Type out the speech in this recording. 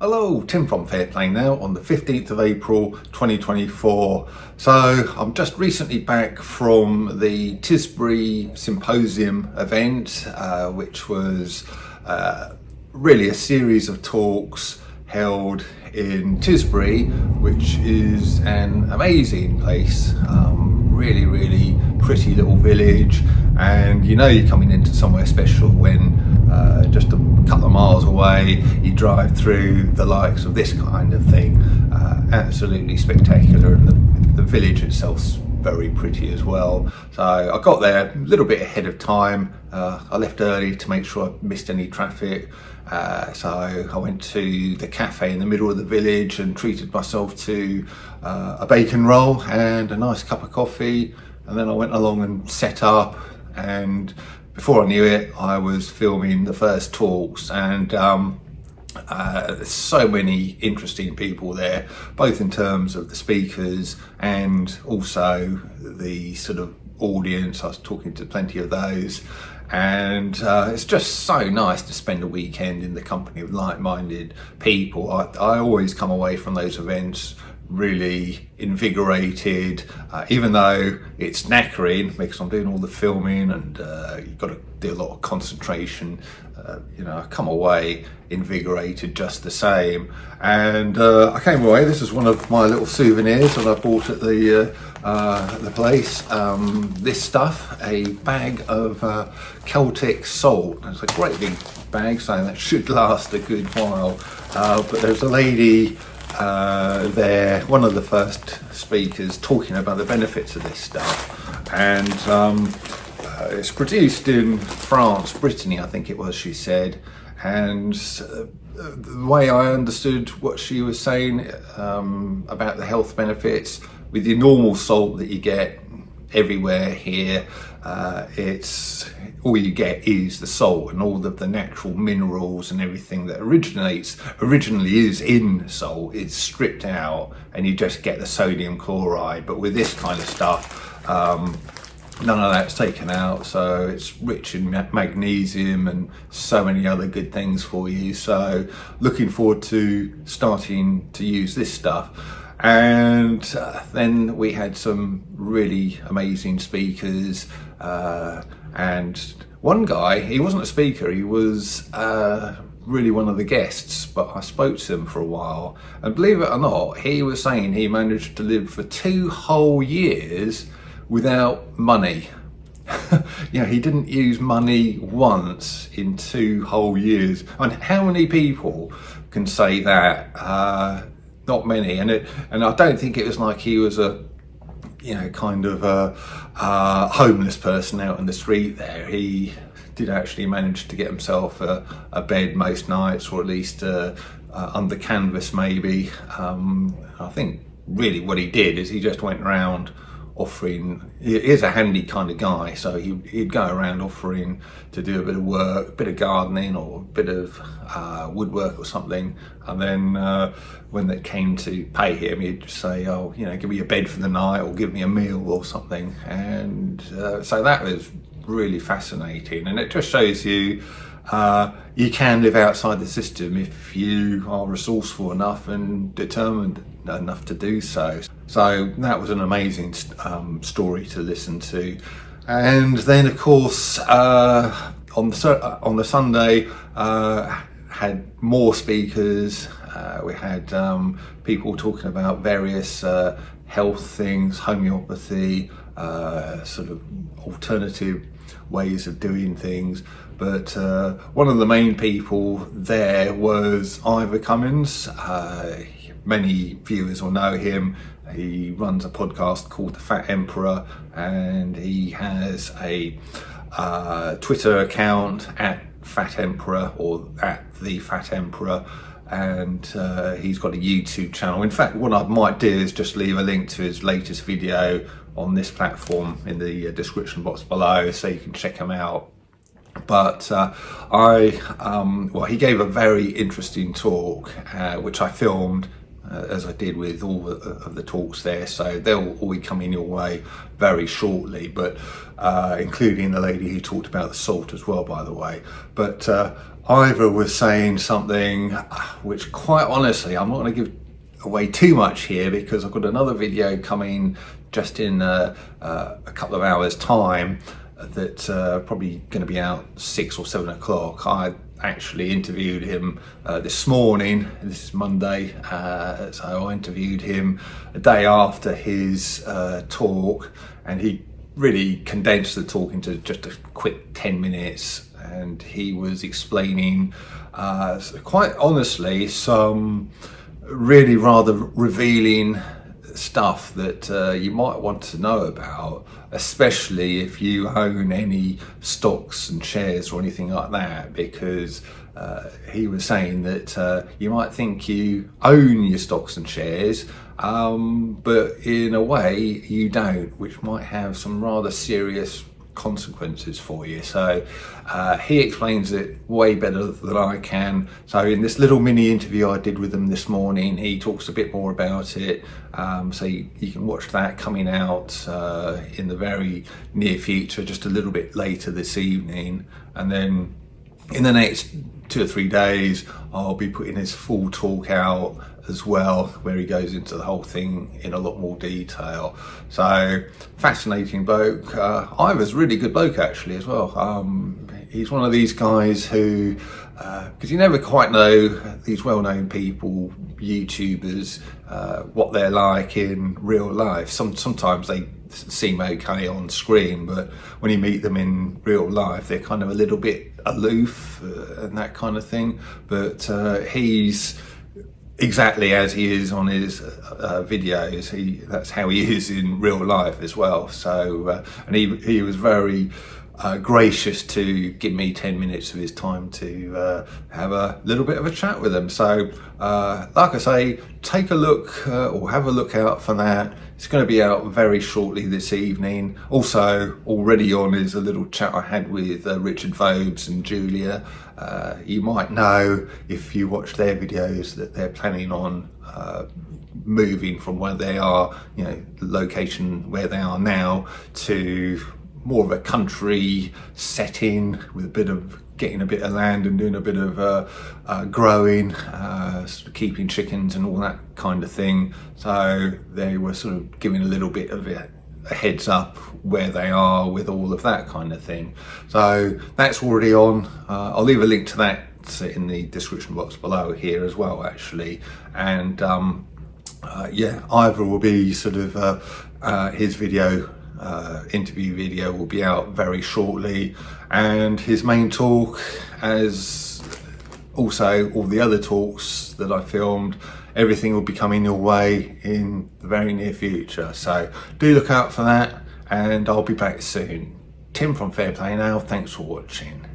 Hello, Tim from Fairplay now on the 15th of April 2024. So I'm just recently back from the Tisbury Symposium event, which was really a series of talks held in Tisbury, which is an amazing place. Really pretty little village, and you know you're coming into somewhere special when just a couple of miles away you drive through the likes of this kind of thing. Absolutely spectacular, and the village itself's very pretty as well. So I got there a little bit ahead of time. I left early to make sure I missed any traffic. So I went to the cafe in the middle of the village and treated myself to a bacon roll and a nice cup of coffee, and then I went along and set up, and before I knew it I was filming the first talks, and there's so many interesting people there, both in terms of the speakers and also the sort of audience. I was talking to plenty of those, and it's just so nice to spend a weekend in the company of like-minded people. I always come away from those events really invigorated, even though it's knackering because I'm doing all the filming and you've got to do a lot of concentration. I come away invigorated just the same, and I came away. This is one of my little souvenirs that I bought at the place. This stuff, a bag of Celtic salt. It's a great big bag, so that should last a good while. But there's a lady there, one of the first speakers, talking about the benefits of this stuff, and it's produced in France, Brittany, I think it was, she said, and the way I understood what she was saying about the health benefits, with the normal salt that you get everywhere here, it's all you get is the salt and all of the natural minerals and everything that originally is in salt is stripped out, and you just get the sodium chloride. But with this kind of stuff, none of that's taken out, so it's rich in magnesium and so many other good things for you. So looking forward to starting to use this stuff. And then we had some really amazing speakers, and one guy, he wasn't a speaker, he was really one of the guests, but I spoke to him for a while, and believe it or not, he was saying he managed to live for 2 whole years without money. He didn't use money once in 2 whole years. I mean, how many people can say that? Not many, and I don't think it was like he was a kind of a homeless person out in the street there. He did actually manage to get himself a bed most nights, or at least under canvas maybe. I think really what he did is he just went around offering. He is a handy kind of guy, so he'd go around offering to do a bit of work, a bit of gardening or a bit of woodwork or something, and then when they came to pay him, he'd just say, oh, give me a bed for the night or give me a meal or something. And so that was really fascinating, and it just shows you you can live outside the system if you are resourceful enough and determined enough to do so. So that was an amazing story to listen to. And then of course on the Sunday had more speakers. We had people talking about various health things, homeopathy, sort of alternative ways of doing things. But one of the main people there was Ivor Cummins. Many viewers will know him. He runs a podcast called The Fat Emperor, and he has a Twitter account at Fat Emperor, or at The Fat Emperor, and he's got a YouTube channel. In fact, what I might do is just leave a link to his latest video on this platform in the description box below, so you can check him out. But he gave a very interesting talk, which I filmed, as I did with all of the talks there, so they'll all be coming your way very shortly, but including the lady who talked about the salt as well, by the way. But Ivor was saying something which, quite honestly, I'm not going to give away too much here because I've got another video coming just in a couple of hours time that's probably going to be out 6 or 7 o'clock. I actually interviewed him this morning. This is Monday, so I interviewed him a day after his talk, and he really condensed the talk into just a quick 10 minutes, and he was explaining quite honestly some really rather revealing stuff that you might want to know about, especially if you own any stocks and shares or anything like that, because he was saying that you might think you own your stocks and shares, but in a way you don't, which might have some rather serious consequences for you. So he explains it way better than I can. So in this little mini interview I did with him this morning, he talks a bit more about it. So you can watch that coming out in the very near future, just a little bit later this evening. And then in the next 2 or 3 days, I'll be putting his full talk out as well, where he goes into the whole thing in a lot more detail. So fascinating bloke. Ivor's a really good bloke actually as well. He's one of these guys who, because you never quite know these well-known people, YouTubers, what they're like in real life. Sometimes they seem okay on screen, but when you meet them in real life, they're kind of a little bit aloof and that kind of thing. But he's exactly as he is on his videos. That's how he is in real life as well. So and he was very gracious to give me 10 minutes of his time to have a little bit of a chat with him. So like I say, take a look or have a look out for that. It's going to be out very shortly this evening. Also already on is a little chat I had with Richard Vobes and Julia. You might know if you watch their videos that they're planning on moving from where they are, the location where they are now, to more of a country setting with a bit of getting a bit of land and doing a bit of growing, sort of keeping chickens and all that kind of thing. So they were sort of giving a little bit of a heads up where they are with all of that kind of thing. So that's already on. I'll leave a link to that in the description box below here as well actually. And yeah, Ivor will be sort of his video, interview video will be out very shortly, and his main talk, as also all the other talks that I filmed, everything will be coming your way in the very near future. So do look out for that, and I'll be back soon. Tim from Fair Play Now, thanks for watching.